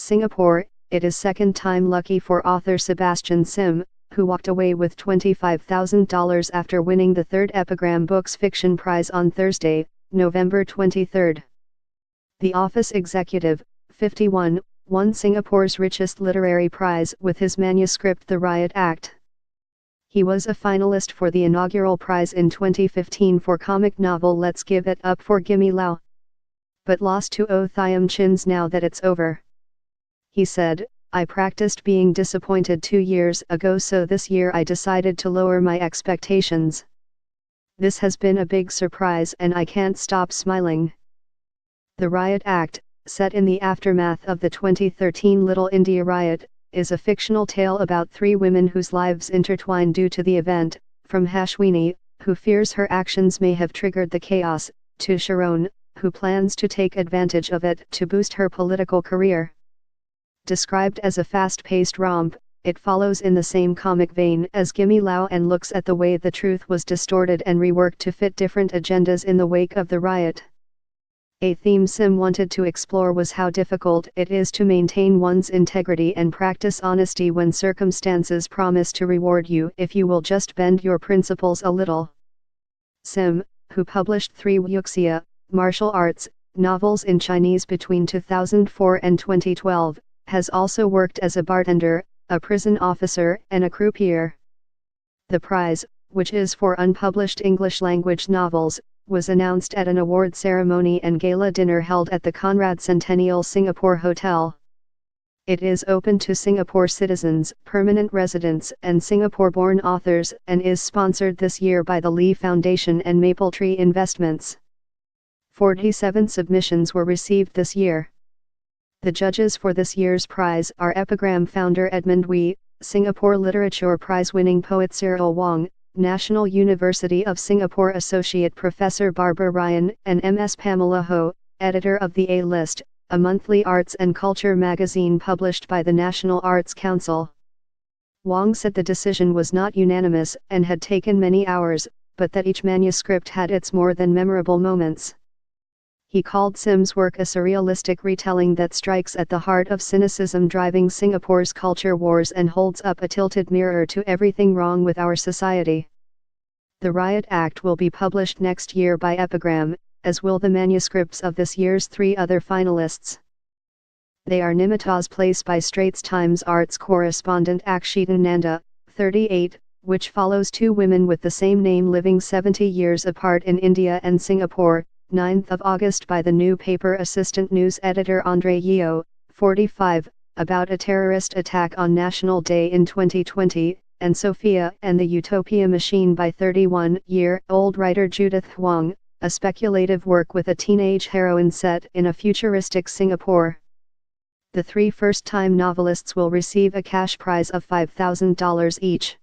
Singapore, it is second time lucky for author Sebastian Sim, who walked away with $25,000 after winning the third Epigram Books Fiction Prize on Thursday, November 23. The office executive, 51, won Singapore's richest literary prize with his manuscript The Riot Act. He was a finalist for the inaugural prize in 2015 for comic novel Let's Give It Up for Gimme Lau, but lost to Oh Thiam Chin's Now That It's Over. He said, "I practiced being disappointed 2 years ago, so this year I decided to lower my expectations. This has been a big surprise and I can't stop smiling." The Riot Act, set in the aftermath of the 2013 Little India riot, is a fictional tale about 3 women whose lives intertwine due to the event, from Hashwini, who fears her actions may have triggered the chaos, to Sharon, who plans to take advantage of it to boost her political career. Described as a fast-paced romp, it follows in the same comic vein as Gimme Lau and looks at the way the truth was distorted and reworked to fit different agendas in the wake of the riot. A theme Sim wanted to explore was how difficult it is to maintain one's integrity and practice honesty when circumstances promise to reward you if you will just bend your principles a little. Sim, who published 3 wuxia, martial arts, novels in Chinese between 2004 and 2012, has also worked as a bartender, a prison officer and a croupier. The prize, which is for unpublished English-language novels, was announced at an award ceremony and gala dinner held at the Conrad Centennial Singapore Hotel. It is open to Singapore citizens, permanent residents and Singapore-born authors and is sponsored this year by the Lee Foundation and Mapletree Investments. 47 submissions were received this year. The judges for this year's prize are Epigram founder Edmund Wee, Singapore Literature Prize-winning poet Cyril Wong, National University of Singapore Associate Professor Barbara Ryan and Ms. Pamela Ho, editor of the A-List, a monthly arts and culture magazine published by the National Arts Council. Wong said the decision was not unanimous and had taken many hours, but that each manuscript had its more than memorable moments. He called Sim's work a surrealistic retelling that strikes at the heart of cynicism driving Singapore's culture wars and holds up a tilted mirror to everything wrong with our society. The Riot Act will be published next year by Epigram, as will the manuscripts of this year's 3 other finalists. They are Nimitas Place by Straits Times arts correspondent Akshita Nanda, 38, which follows 2 women with the same name living 70 years apart in India and Singapore, 9th of August by the New Paper assistant news editor Andre Yeo, 45, about a terrorist attack on National Day in 2020, and Sophia and the Utopia Machine by 31-year-old writer Judith Huang, a speculative work with a teenage heroine set in a futuristic Singapore. The 3 first-time novelists will receive a cash prize of $5,000 each.